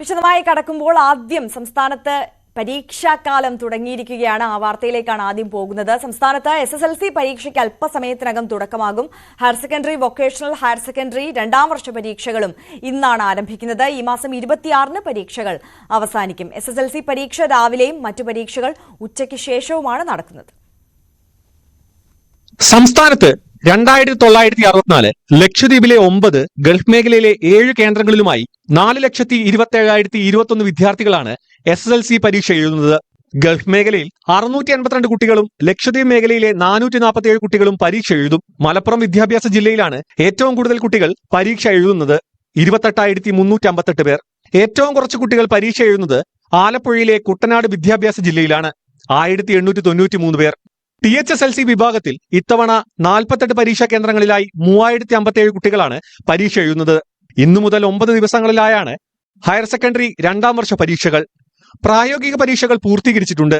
വിശദമായി കടക്കുമ്പോൾ ആദ്യം സംസ്ഥാനത്ത് പരീക്ഷാകാലം തുടങ്ങിയിരിക്കുകയാണ്. ആ വാർത്തയിലേക്കാണ് ആദ്യം പോകുന്നത്. സംസ്ഥാനത്ത് SSLC പരീക്ഷയ്ക്ക് അല്പസമയത്തിനകം തുടക്കമാകും. Higher secondary, vocational higher secondary രണ്ടാം വർഷ പരീക്ഷകളും ഇന്നാണ് ആരംഭിക്കുന്നത്. ഈ മാസം 26-ന് പരീക്ഷകൾ അവസാനിക്കും. SSLC പരീക്ഷ രാവിലെയും മറ്റു പരീക്ഷകൾ ഉച്ചയ്ക്ക് ശേഷവുമാണ് നടക്കുന്നത്. സംസ്ഥാനത്ത് 2964, ലക്ഷദ്വീപിലെ 9, ഗൾഫ് മേഖലയിലെ 7 കേന്ദ്രങ്ങളിലുമായി 4,27,021 വിദ്യാർത്ഥികളാണ് SSLC പരീക്ഷ എഴുതുന്നത്. ഗൾഫ് മേഖലയിൽ 682 കുട്ടികളും ലക്ഷദ്വീപ് മേഖലയിലെ 447 കുട്ടികളും പരീക്ഷ എഴുതും. മലപ്പുറം വിദ്യാഭ്യാസ ജില്ലയിലാണ് ഏറ്റവും കൂടുതൽ കുട്ടികൾ പരീക്ഷ എഴുതുന്നത്, 28,358 പേർ. ഏറ്റവും കുറച്ച് കുട്ടികൾ പരീക്ഷ എഴുതുന്നത് ആലപ്പുഴയിലെ കുട്ടനാട് വിദ്യാഭ്യാസ ജില്ലയിലാണ്, 1,893 പേർ. THSLC വിഭാഗത്തിൽ ഇത്തവണ 48 പരീക്ഷാ കേന്ദ്രങ്ങളിലായി 3,057 കുട്ടികളാണ് പരീക്ഷ എഴുതുന്നത്. ഇന്നു മുതൽ 9 ദിവസങ്ങളിലായാണ് ഹയർ സെക്കൻഡറി രണ്ടാം വർഷ പരീക്ഷകൾ. പ്രായോഗിക പരീക്ഷകൾ പൂർത്തീകരിച്ചിട്ടുണ്ട്.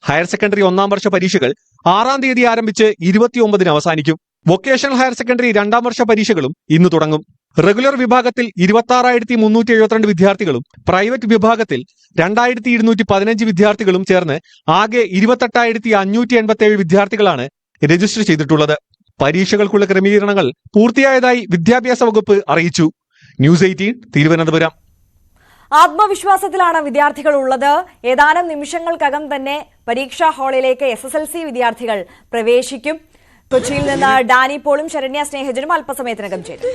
ഹയർ സെക്കൻഡറി ഒന്നാം വർഷ പരീക്ഷകൾ 6-ാം തീയതി ആരംഭിച്ച് 29-ന് അവസാനിക്കും. വൊക്കേഷണൽ ഹയർ സെക്കൻഡറി രണ്ടാം വർഷ പരീക്ഷകളും ഇന്ന് തുടങ്ങും. റെഗുലർ വിഭാഗത്തിൽ 26,372 വിദ്യാർത്ഥികളും പ്രൈവറ്റ് വിഭാഗത്തിൽ 2,215 വിദ്യാർത്ഥികളും ചേർന്ന് ആകെ 28,587 വിദ്യാർത്ഥികളാണ് രജിസ്റ്റർ ചെയ്തിട്ടുള്ളത്. പരീക്ഷകൾക്കുള്ള ക്രമീകരണങ്ങൾ പൂർത്തിയായതായി വിദ്യാഭ്യാസ വകുപ്പ് അറിയിച്ചു. ന്യൂസ് 18 തിരുവനന്തപുരം. ആത്മവിശ്വാസത്തിലാണ് വിദ്യാർത്ഥികൾ ഉള്ളത്. ഏതാനും നിമിഷങ്ങൾക്കകം തന്നെ പരീക്ഷാ ഹാളിലേക്ക് SSLC വിദ്യാർത്ഥികൾ പ്രവേശിക്കും. കൊച്ചിയിൽ നിന്ന് ഡാനി പോളും ശരണ്യ സ്നേഹജനും അല്പസമയത്തിനകം ചേരും.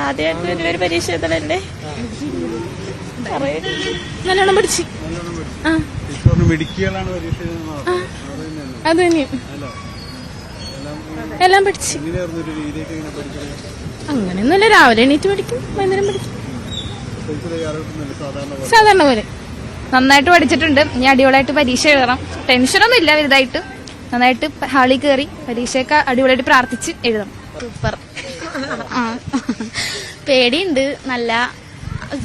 ആദ്യമായിട്ട് പരീക്ഷ എഴുതലല്ലേ, നല്ലോണം പഠിച്ചു. അത് തന്നെയും എല്ലാം പഠിച്ചു. അങ്ങനെയൊന്നുമല്ല, രാവിലെ എണീറ്റ് പഠിക്കും, വൈകുന്നേരം പഠിക്കും, സാധാരണ പോലെ. നന്നായിട്ട് പഠിച്ചിട്ടുണ്ട്. ഇനി അടിപൊളിയായിട്ട് പരീക്ഷ എഴുതണം. ടെൻഷനൊന്നും ഇല്ല വലുതായിട്ട്. നന്നായിട്ട് ഹാളിൽ കയറി പരീക്ഷയൊക്കെ അടിപൊളിയായിട്ട് പ്രാർത്ഥിച്ച് എഴുതണം. സൂപ്പർ. പേടിയുണ്ട് നല്ല.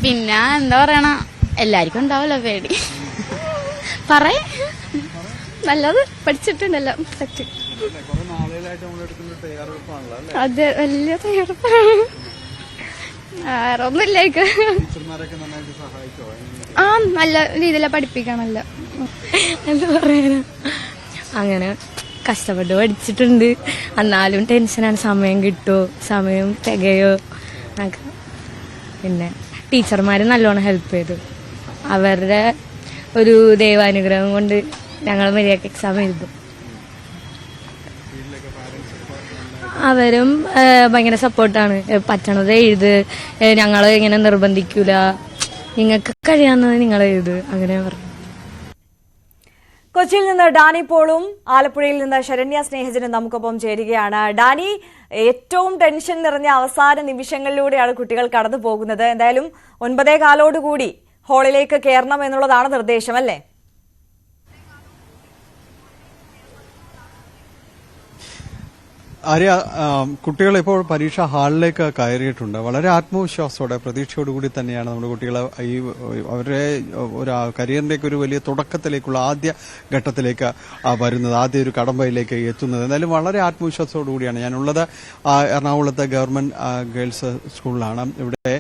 പിന്നെ എന്താ പറയണ, എല്ലാവർക്കും ഉണ്ടാവല്ലോ പേടി. പറയ നല്ലത് പഠിച്ചിട്ടുണ്ടല്ലോ. സെറ്റ്. അതെ, വലിയ തയ്യാറെടുപ്പാണ്. വേറെ ഒന്നുമില്ല. ആ, നല്ല രീതിയില പഠിപ്പിക്കണല്ലോ. എന്താ പറയാ, അങ്ങനെ കഷ്ടപ്പെട്ട് പഠിച്ചിട്ടുണ്ട്. എന്നാലും ടെൻഷനാണ്, സമയം കിട്ടുമോ, സമയം തികയോ. പിന്നെ ടീച്ചർമാർ നല്ലോണം ഹെൽപ്പ് ചെയ്തു. അവരുടെ ഒരു ദൈവാനുഗ്രഹം കൊണ്ട് ഞങ്ങൾ മര്യാദക്ക് എക്സാം എഴുതും. അവരും ഭയങ്കര സപ്പോർട്ടാണ്. പറ്റണത് എഴുത്, ഞങ്ങൾ ഇങ്ങനെ നിർബന്ധിക്കൂല, നിങ്ങൾക്ക് കഴിയാവുന്നത് നിങ്ങൾ എഴുത്, അങ്ങനെ പറഞ്ഞു. കൊച്ചിയിൽ നിന്ന് ഡാനി പോളും ആലപ്പുഴയിൽ നിന്ന് ശരണ്യ സ്നേഹജനും നമുക്കൊപ്പം ചേരുകയാണ്. ഡാനി, ഏറ്റവും ടെൻഷൻ നിറഞ്ഞ അവസാന നിമിഷങ്ങളിലൂടെയാണ് കുട്ടികൾ കടന്നു പോകുന്നത്. എന്തായാലും 9:15 ഹാളിലേക്ക് കയറണം എന്നുള്ളതാണ് നിർദ്ദേശം, അല്ലേ? ആര്യ, കുട്ടികൾ ഇപ്പോൾ പരീക്ഷാ ഹാളിലേക്ക് കയറിയിട്ടുണ്ട്. വളരെ ആത്മവിശ്വാസത്തോടെ, പ്രതീക്ഷയോടുകൂടി തന്നെയാണ് നമ്മുടെ കുട്ടികൾ ഈ അവരുടെ ഒരു കരിയറിന്റെയൊക്കെ ഒരു വലിയ തുടക്കത്തിലേക്കുള്ള ആദ്യ ഘട്ടത്തിലേക്ക് വരുന്നത്, ആദ്യ ഒരു കടമ്പയിലേക്ക് എത്തുന്നത്. എന്തായാലും വളരെ ആത്മവിശ്വാസത്തോടു കൂടിയാണ് ഞാനുള്ളത്. എറണാകുളത്തെ ഗവൺമെന്റ് ഗേൾസ് സ്കൂളിലാണ്. ഇവിടെ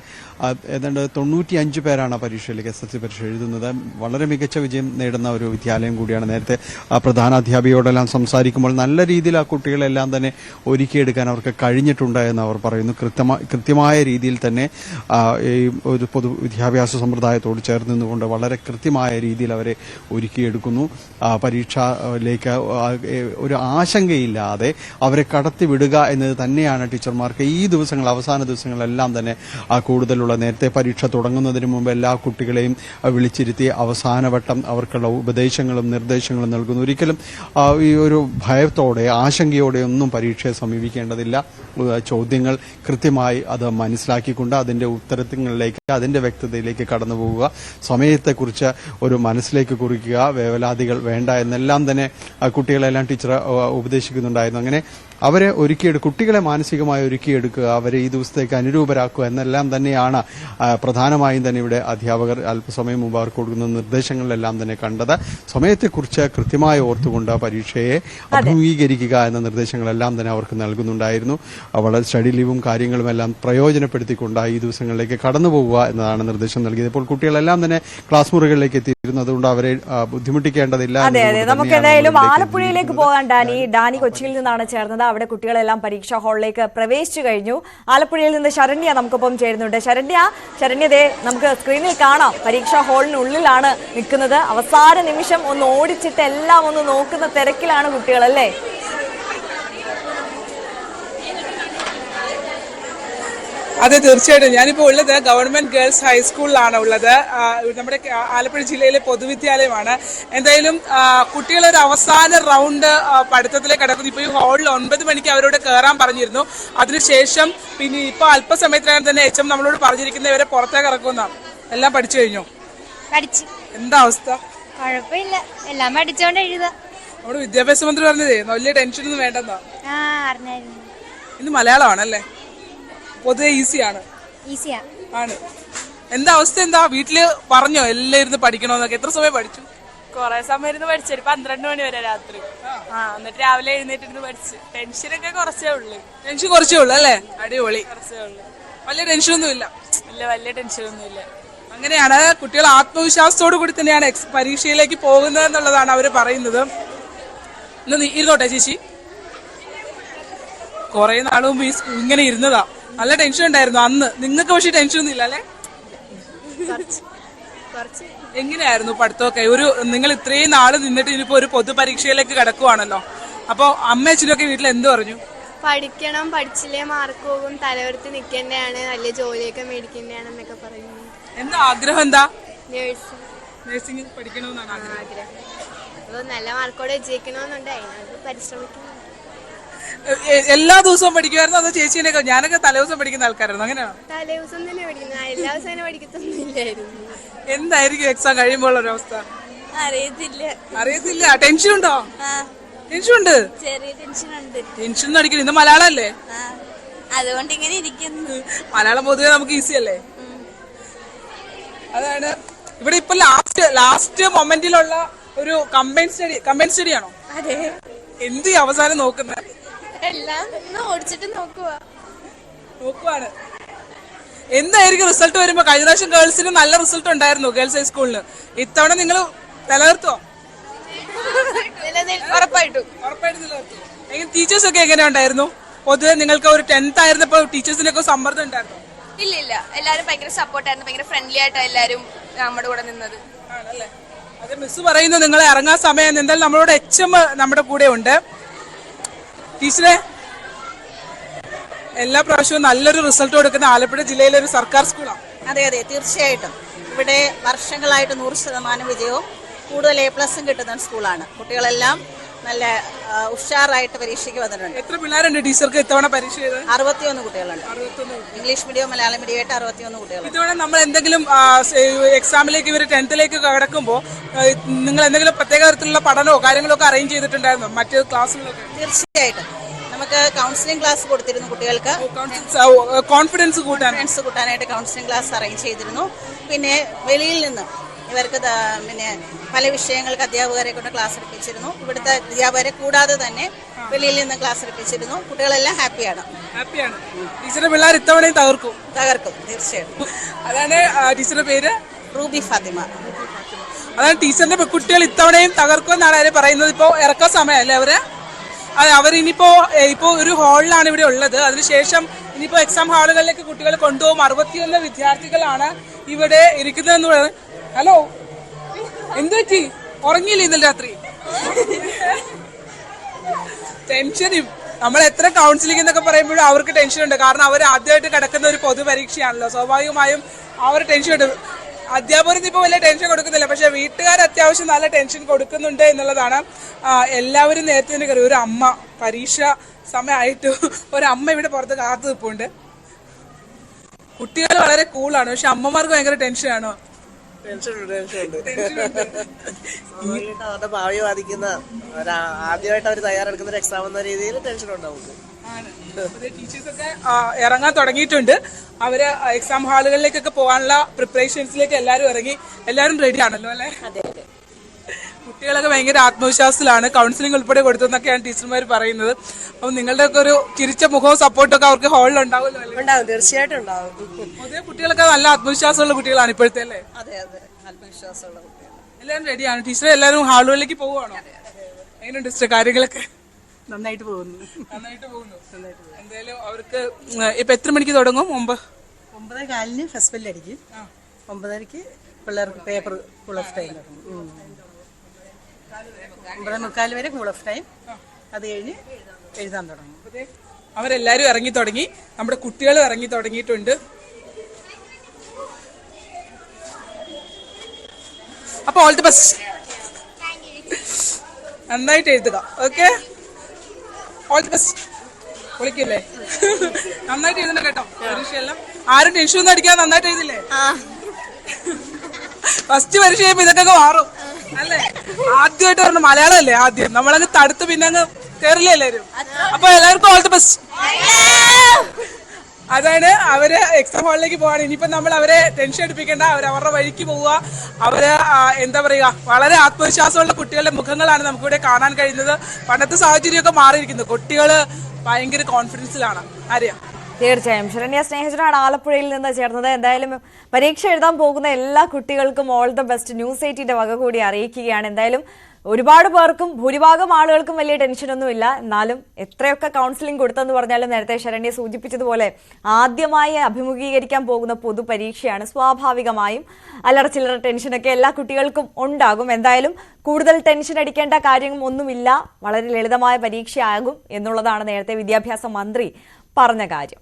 ഏതാണ്ട് 95 പേരാണ് പരീക്ഷയിലേക്ക് SSLC പരീക്ഷ എഴുതുന്നത്. വളരെ മികച്ച വിജയം നേടുന്ന ഒരു വിദ്യാലയം കൂടിയാണ്. നേരത്തെ പ്രധാനാധ്യാപികയോടെല്ലാം സംസാരിക്കുമ്പോൾ നല്ല രീതിയിൽ ആ കുട്ടികളെല്ലാം തന്നെ ഒരുക്കിയെടുക്കാൻ അവർക്ക് കഴിഞ്ഞിട്ടുണ്ട് എന്ന് അവർ പറയുന്നു. കൃത്യമായ രീതിയിൽ തന്നെ ഈ ഒരു പൊതു വിദ്യാഭ്യാസ സമ്പ്രദായത്തോട് ചേർന്ന് നിന്നുകൊണ്ട് വളരെ കൃത്യമായ രീതിയിൽ അവരെ ഒരുക്കിയെടുക്കുന്നു. പരീക്ഷയിലേക്ക് ഒരു ആശങ്കയില്ലാതെ അവരെ കടത്തിവിടുക എന്നത് തന്നെയാണ് ടീച്ചർമാർക്ക് ഈ ദിവസങ്ങൾ, അവസാന ദിവസങ്ങളെല്ലാം തന്നെ കൂടുതലുള്ള. നേരത്തെ പരീക്ഷ തുടങ്ങുന്നതിന് മുമ്പ് എല്ലാ കുട്ടികളെയും വിളിച്ചിരുത്തി അവസാനവട്ടം അവർക്കുള്ള ഉപദേശങ്ങളും നിർദ്ദേശങ്ങളും നൽകുന്നു. ഒരിക്കലും ഈ ഒരു ഭയത്തോടെ, ആശങ്കയോടെ ഒന്നും പരീക്ഷയെ സമീപിക്കേണ്ടതില്ല. ചോദ്യങ്ങൾ കൃത്യമായി അത് മനസ്സിലാക്കിക്കൊണ്ട് അതിന്റെ ഉത്തരങ്ങളിലേക്ക്, അതിന്റെ വ്യക്തതയിലേക്ക് കടന്നു പോകുക. സമയത്തെക്കുറിച്ച് ഒരു മനസ്സിലേക്ക് കുറിക്കുക. വേവലാതികൾ വേണ്ട എന്നെല്ലാം തന്നെ കുട്ടികളെല്ലാം ടീച്ചർ ഉപദേശിക്കുന്നുണ്ടായിരുന്നു. അങ്ങനെ അവരെ കുട്ടികളെ മാനസികമായി ഒരുക്കിയെടുക്കുക, അവരെ ഈ ദിവസത്തേക്ക് അനുരൂപരാക്കുക എന്നെല്ലാം തന്നെയാണ് പ്രധാനമായും തന്നെ ഇവിടെ അധ്യാപകർ അല്പസമയം മുമ്പ് അവർക്ക് കൊടുക്കുന്ന നിർദ്ദേശങ്ങളിലെല്ലാം തന്നെ കണ്ടത്. സമയത്തെക്കുറിച്ച് കൃത്യമായി ഓർത്തുകൊണ്ട് പരീക്ഷയെ അഭിമുഖീകരിക്കുക എന്ന നിർദ്ദേശങ്ങളെല്ലാം തന്നെ അവർക്ക് നൽകുന്നുണ്ടായിരുന്നു. വളരെ സ്റ്റഡി ലീവും കാര്യങ്ങളും എല്ലാം പ്രയോജനപ്പെടുത്തിക്കൊണ്ട് ഈ ദിവസങ്ങളിലേക്ക് കടന്നു പോകുക എന്നതാണ് നിർദ്ദേശം നൽകിയത്. ഇപ്പോൾ കുട്ടികളെല്ലാം തന്നെ ക്ലാസ് മുറികളിലേക്ക് എത്തിയിരുന്നു. അതുകൊണ്ട് അവരെ ബുദ്ധിമുട്ടിക്കേണ്ടതില്ല. നമുക്ക് എന്തായാലും ആലപ്പുഴയിലേക്ക് പോകാൻ ഡാനി കൊച്ചിയിൽ നിന്നാണ് ചേർന്നത്. അവിടെ കുട്ടികളെല്ലാം പരീക്ഷാ ഹാളിലേക്ക് പ്രവേശിച്ചു കഴിഞ്ഞു. ആലപ്പുഴയിൽ നിന്ന് ശരണ്യ നമുക്കൊപ്പം ചേരുന്നുണ്ട്. ശരണ്യതേ നമുക്ക് സ്ക്രീനിൽ കാണാം, പരീക്ഷാ ഹാളിനുള്ളിലാണ് നിൽക്കുന്നത്. അവസാന നിമിഷം ഒന്ന് ഓടിച്ചിട്ട് എല്ലാം ഒന്ന് നോക്കുന്ന തിരക്കിലാണ് കുട്ടികൾ, അല്ലേ? അതെ, തീർച്ചയായിട്ടും. ഞാനിപ്പോൾ ഉള്ളത് ഗവൺമെന്റ് ഗേൾസ് ഹൈസ്കൂളിലാണ് ഉള്ളത്. നമ്മുടെ ആലപ്പുഴ ജില്ലയിലെ പൊതുവിദ്യാലയമാണ്. എന്തായാലും കുട്ടികളൊരു അവസാന റൗണ്ട് പഠിത്തത്തിലേക്ക് കടക്കുന്നു. ഇപ്പോൾ ഈ ഹാളിൽ 9 മണിക്ക് അവരോട് കയറാൻ പറഞ്ഞിരുന്നു. അതിനുശേഷം പിന്നെ ഇപ്പോൾ അല്പസമയത്തിനകം തന്നെ HM നമ്മളോട് പറഞ്ഞിരിക്കുന്ന ഇവരെ പുറത്തേക്ക് ഇറക്കുന്ന എല്ലാം പഠിച്ചു കഴിഞ്ഞു. എന്താ അവസ്ഥ? കുഴപ്പമില്ല, എല്ലാം പഠിച്ചോണ്ട് എഴുതാ. നമ്മുടെ വിദ്യാഭ്യാസ മന്ത്രി പറഞ്ഞതേ വലിയ ടെൻഷനൊന്നും വേണ്ടെന്നാ. ഇന്ന് മലയാളമാണല്ലേ? പൊതുവെ ഈസിയാണ്. ആണ്. എന്താ അവസ്ഥ? എന്താ വീട്ടില് പറഞ്ഞോ എല്ലാം ഇരുന്ന് പഠിക്കണോന്നൊക്കെ? എത്ര സമയം പഠിച്ചു? കൊറേ സമയം ഇരുന്ന് പഠിച്ചു, 12 മണി വരെ രാത്രി. എന്നിട്ട് രാവിലെ എഴുന്നേറ്റിരുന്ന് പഠിച്ചു. ടെൻഷനൊക്കെ കുറച്ചേ ഉള്ളു. ടെൻഷൻ കുറച്ചേ ഉള്ളു അല്ലേ? അടിപൊളി. കുറച്ചേ ഉള്ളു. വലിയ ടെൻഷനൊന്നും ഇല്ല? ഇല്ല, വലിയ ടെൻഷനൊന്നും ഇല്ല. അങ്ങനെയാണ് കുട്ടികൾ ആത്മവിശ്വാസത്തോടു കൂടി തന്നെയാണ് പരീക്ഷയിലേക്ക് പോകുന്നത് എന്നുള്ളതാണ് അവര് പറയുന്നത്. ഇന്ന് ഇരുന്നോട്ടെ ചേച്ചി. കൊറേ നാള് മുമ്പ് ഇങ്ങനെ ഇരുന്നതാ. നല്ല ടെൻഷൻ ഉണ്ടായിരുന്നു അന്ന്. നിങ്ങൾക്ക് പക്ഷെ ടെൻഷനൊന്നും ഇല്ല അല്ലേ? എങ്ങനെയായിരുന്നു പഠിത്തമൊക്കെ? നിങ്ങൾ ഇത്രയും നാള് നിന്നിട്ട് ഇനിയിപ്പോ ഒരു പൊതുപരീക്ഷയിലേക്ക് കിടക്കുവാണല്ലോ. അപ്പൊ അമ്മയച്ഛനൊക്കെ വീട്ടിൽ എന്ത് പറഞ്ഞു? പഠിക്കണം, പഠിച്ചില്ലേ മാർക്ക് പോകും, തലവരുത്തി നിൽക്കേണ്ടതാണ്, വലിയ ജോലിയൊക്കെ മേടിക്കേണ്ടതാണെന്നൊക്കെ പറയുന്നു. എന്താ ആഗ്രഹം? എന്താ? നഴ്സിംഗ് പഠിക്കണമെന്നാണ് ആഗ്രഹം. അപ്പോൾ നല്ല മാർക്കോടെ വിജയിക്കണമെന്നുണ്ട്, അതിനകത്ത് പരിശ്രമിക്കുന്നു. എല്ലാ ദിവസവും പഠിക്കുമായിരുന്നു? അതോ ചേച്ചിയൊക്കെ? ഞാനൊക്കെ തലേദിവസം പഠിക്കുന്ന ആൾക്കാരായിരുന്നു. അങ്ങനെയാണോ? തലേദിവസം തന്നെ പഠിക്കുന്നു, എല്ലാ ദിവസവും തന്നെ പഠിക്കത്തൊന്നുമില്ലായിരുന്നു. എന്തായിരിക്കും എക്സാം കഴിയുമ്പോൾ ഒരു അവസ്ഥ? അറിയത്തില്ല. ടെൻഷൻ ഉണ്ടോ? ടെൻഷൻ ഉണ്ട്, ചെറിയ ടെൻഷനുണ്ട്. ടെൻഷൻ ഒന്നും അടിക്കില്ല. ഇന്ന് മലയാളം അല്ലേ? അതുകൊണ്ട് ഇങ്ങനെ ഇരിക്കുന്നു. മലയാളം പൊതുവെ നമുക്ക് ഈസി അല്ലേ? അതാണ് ഇവിടെ ഇപ്പൊ ലാസ്റ്റ് മൊമെന്റിലുള്ള ഒരു കമ്പൈൻ സ്റ്റഡി ആണോ? അതെ. എന്ത് അവസാനം നോക്കുന്നത്? എല്ലാം ഓടിച്ചിട്ട് നോക്കുവാണ്. എന്തായിരിക്കും റിസൾട്ട് വരുമ്പോ? കഴിഞ്ഞ പ്രാവശ്യം ഗേൾസിന് നല്ല റിസൾട്ട് ഉണ്ടായിരുന്നു, ഗേൾസ് ഹൈസ്കൂളിന്. ഇത്തവണ നിങ്ങൾ നിലനിർത്തുവോ? ഉറപ്പായിട്ടും നിലനിർത്തും. ടീച്ചേഴ്സ് ഒക്കെ എങ്ങനെ ഉണ്ടായിരുന്നു? പൊതുവെ നിങ്ങൾക്ക് ഒരു 10th ആയിരുന്നപ്പോ ടീച്ചേഴ്സിനൊക്കെ സമ്മർദ്ദം ഉണ്ടായിരുന്നു? ഇല്ല, എല്ലാരും ഭയങ്കര സപ്പോർട്ടായിരുന്നു, ഭയങ്കര ഫ്രണ്ട്ലി ആയിട്ടാണ് എല്ലാരും നമ്മുടെ കൂടെ നിന്നത്. ആണല്ലേ? അത് മിസ് പറയുന്നു നിങ്ങളെ ഇറങ്ങാൻ സമയം. എന്തായാലും നമ്മളോട് HM നമ്മുടെ കൂടെ ഉണ്ട്. ടീച്ചറെ, എല്ലാ പ്രാവശ്യവും നല്ലൊരു റിസൾട്ട് കൊടുക്കുന്ന ആലപ്പുഴ ജില്ലയിലെ ഒരു സർക്കാർ സ്കൂളാണ്. അതെ, തീർച്ചയായിട്ടും. ഇവിടെ വർഷങ്ങളായിട്ട് 100% വിജയവും കൂടുതൽ A+ കിട്ടുന്ന സ്കൂളാണ്. കുട്ടികളെല്ലാം നല്ല ഉഷാറായിട്ട് പരീക്ഷയ്ക്ക് വന്നിട്ടുണ്ട്. എത്ര പിള്ളേരുണ്ട് ടീച്ചർക്ക് ഇത്തവണ പരീക്ഷ ചെയ്ത്? 61 കുട്ടികളുണ്ട്. ഇംഗ്ലീഷ് മീഡിയം മലയാളം മീഡിയമായിട്ട് 61 കുട്ടികളുണ്ട്. ഇത്തവണ നമ്മൾ എന്തെങ്കിലും എക്സാമിലേക്ക് ഇവർ 10th കടക്കുമ്പോൾ നിങ്ങൾ എന്തെങ്കിലും പ്രത്യേക തരത്തിലുള്ള പഠനമോ കാര്യങ്ങളോ ഒക്കെ അറേഞ്ച് ചെയ്തിട്ടുണ്ടായിരുന്നോ മറ്റു ക്ലാസ്സുകളൊക്കെ? തീർച്ചയായിട്ടും നമുക്ക് കൗൺസിലിംഗ് ക്ലാസ് കൊടുത്തിരുന്നു. കുട്ടികൾക്ക് കോൺഫിഡൻസ് കൂട്ടാനായിട്ട് കൗൺസിലിംഗ് ക്ലാസ് അറേഞ്ച് ചെയ്തിരുന്നു. പിന്നെ വെളിയിൽ നിന്ന് ഇവർക്ക് പിന്നെ പല വിഷയങ്ങൾക്ക് അധ്യാപകരെ കൊണ്ട് ക്ലാസ് എടുപ്പിച്ചിരുന്നു. ഇവിടുത്തെ അധ്യാപകരെ കൂടാതെ തന്നെ വെളിയിൽ നിന്ന് ക്ലാസ് എടുപ്പിച്ചിരുന്നു. കുട്ടികളെല്ലാം ഹാപ്പിയാണ്. ടീച്ചറുടെ പിള്ളേർ ഇത്തവണയും തകർക്കും തീർച്ചയായിട്ടും. അതാണ് ടീച്ചറുടെ പേര്? റൂബി ഫാത്തിമ. അതാണ് ടീച്ചറിന്റെ കുട്ടികൾ ഇത്തവണയും തകർക്കുമെന്നാണ് അവര് പറയുന്നത്. ഇപ്പോ ഇറക്കാൻ സമയമല്ലേ അവര്? അതെ, അവരിനിപ്പോ ഒരു ഹാളിലാണ് ഇവിടെ ഉള്ളത്. അതിനുശേഷം ഇനിയിപ്പോ എക്സാം ഹാളുകളിലേക്ക് കുട്ടികൾ കൊണ്ടുപോകും. 61 വിദ്യാർത്ഥികളാണ് ഇവിടെ ഇരിക്കുന്നതെന്ന് പറയുന്നത്. ഹലോ, എന്ത് പറ്റി? ഉറങ്ങിയില്ല ഇന്നലെ രാത്രി? ടെൻഷനും. നമ്മൾ എത്ര കൗൺസിലിംഗ് എന്നൊക്കെ പറയുമ്പോഴും അവർക്ക് ടെൻഷൻ ഉണ്ട്. കാരണം അവർ ആദ്യമായിട്ട് കിടക്കുന്ന ഒരു പൊതുപരീക്ഷയാണല്ലോ. സ്വാഭാവികമായും ആ ഒരു ടെൻഷൻ ഉണ്ട്. അധ്യാപകർക്ക് ഇപ്പോൾ വലിയ ടെൻഷൻ കൊടുക്കുന്നില്ല, പക്ഷെ വീട്ടുകാർ അത്യാവശ്യം നല്ല ടെൻഷൻ കൊടുക്കുന്നുണ്ട് എന്നുള്ളതാണ്. എല്ലാവരും നേരത്തെ തന്നെ കയറി. ഒരു അമ്മ പരീക്ഷ സമയമായിട്ട് ഒരമ്മ ഇവിടെ പുറത്ത് കാത്തു നിൽപ്പുണ്ട്. കുട്ടികൾ വളരെ കൂളാണ്, പക്ഷെ അമ്മമാർക്ക് ഭയങ്കര ടെൻഷനാണോ? അവരുടെ ഭാവി ബാധിക്കുന്ന ആദ്യമായിട്ട് അവർ തയ്യാറെടുക്കുന്ന ഒരു എക്സാം എന്ന രീതിയിൽ ടെൻഷൻ ഉണ്ടാവും. ടീച്ചേഴ്സൊക്കെ ഇറങ്ങാൻ തുടങ്ങിയിട്ടുണ്ട്. അവര് എക്സാം ഹാളുകളിലേക്കൊക്കെ പോകാനുള്ള പ്രിപ്പറേഷൻസിലേക്ക് എല്ലാവരും റെഡി ആണല്ലോ അല്ലെ? കുട്ടികളൊക്കെ ഭയങ്കര ആത്മവിശ്വാസത്തിലാണ്. കൗൺസിലിംഗ് ഉൾപ്പെടെ കൊടുത്തെന്നൊക്കെയാണ് ടീച്ചർമാർ പറയുന്നത്. അപ്പൊ നിങ്ങളുടെ ഒക്കെ ഒരു ചിരിച്ച മുഖവും സപ്പോർട്ടും ഒക്കെ അവർക്ക് ഹാളിൽ ഉണ്ടാവുമല്ലോ? ഉണ്ടാവും, തീർച്ചയായിട്ടും ഉണ്ടാവും. പൊതുവെ കുട്ടികളൊക്കെ നല്ല ആത്മവിശ്വാസമുള്ള കുട്ടികളാണ് ഇപ്പോഴത്തെ അല്ലേ? അതെ അതെ, ആത്മവിശ്വാസമുള്ള കുട്ടികൾ എല്ലാവരും റെഡിയാണ്. ടീച്ചറെ എല്ലാവരും ഹാളുകളിലേക്ക് പോവുകയാണോ? എങ്ങനെയുണ്ട് ടീച്ചർ കാര്യങ്ങളൊക്കെ? നന്നായിട്ട് പോകുന്നു. എന്തായാലും അവർക്ക് ഇപ്പൊ എത്ര മണിക്ക് തുടങ്ങും? 9:15 ഫസ്റ്റ് ബെല്ല് അടിക്കും. 9:30 പിള്ളേർക്ക് പേപ്പർ ഫുൾ ഓഫ് ടൈം തുടങ്ങും. 9:45 വരെ ഫുൾ ഓഫ് ടൈം. അത് കഴിഞ്ഞ് എഴുതാൻ തുടങ്ങും. അവരെല്ലാരും ഇറങ്ങി തുടങ്ങി. നമ്മുടെ കുട്ടികളും ഇറങ്ങി തുടങ്ങിയിട്ടുണ്ട്. അപ്പൊ ഓൾ ദി ബെസ്റ്റ്. നന്നായിട്ട് എഴുതുക. Okay, all the best. വിളിക്കില്ലേ? നന്നായിട്ട് എഴുതണം കേട്ടോ. പരീക്ഷയെല്ലാം ആരും ടെൻഷൻ ഒന്നും അടിക്കാതെ നന്നായിട്ട് എഴുതില്ലേ? ഫസ്റ്റ് പരീക്ഷ ചെയ്യുമ്പോ ഇതൊക്കെ മാറും അല്ലേ? ആദ്യമായിട്ട് പറഞ്ഞു മലയാളം അല്ലേ ആദ്യം, നമ്മളങ്ങ് തടുത്ത് പിന്നെ അങ്ങ് കയറില്ലേ എല്ലാവരും. അപ്പൊ എല്ലാവർക്കും ഓൾ ദി ബെസ്റ്റ്. അതാണ് അവര് എക്സാം ഹാളിലേക്ക് പോവാണ്. ഇനിയിപ്പോ നമ്മൾ അവരെ ടെൻഷൻ എടുപ്പിക്കേണ്ട, അവരുടെ വഴിക്ക് പോവുക. അവര് എന്താ പറയുക, വളരെ ആത്മവിശ്വാസമുള്ള കുട്ടികളുടെ മുഖങ്ങളാണ് നമുക്കിവിടെ കാണാൻ കഴിയുന്നത്. പണ്ടത്തെ സാഹചര്യമൊക്കെ മാറിയിരിക്കുന്നു. കുട്ടികള് ഭയങ്കര കോൺഫിഡൻസിലാണ്. അറിയാം. തീർച്ചയായും ശരണ്യ സ്നേഹജനാണ് ആലപ്പുഴയിൽ നിന്ന് ചേർന്നത്. എന്തായാലും പരീക്ഷ എഴുതാൻ പോകുന്ന എല്ലാ കുട്ടികൾക്കും ഓൾ ദ ബെസ്റ്റ് ന്യൂസ് 18 വക കൂടി അറിയിക്കുകയാണ്. എന്തായാലും ഒരുപാട് പേർക്കും ഭൂരിഭാഗം ആളുകൾക്കും വലിയ ടെൻഷനൊന്നുമില്ല. എന്നാലും എത്രയൊക്കെ കൗൺസിലിംഗ് കൊടുത്തെന്ന് പറഞ്ഞാലും നേരത്തെ ശരണ്യ സൂചിപ്പിച്ചതുപോലെ ആദ്യമായി അഭിമുഖീകരിക്കാൻ പോകുന്ന പൊതുപരീക്ഷയാണ്. സ്വാഭാവികമായും അല്ലറ ചില്ലറ ടെൻഷനൊക്കെ എല്ലാ കുട്ടികൾക്കും ഉണ്ടാകും. എന്തായാലും കൂടുതൽ ടെൻഷൻ അടിക്കേണ്ട കാര്യമൊന്നുമില്ല. വളരെ ലളിതമായ പരീക്ഷയാകും എന്നുള്ളതാണ് നേരത്തെ വിദ്യാഭ്യാസ മന്ത്രി പറഞ്ഞ കാര്യം.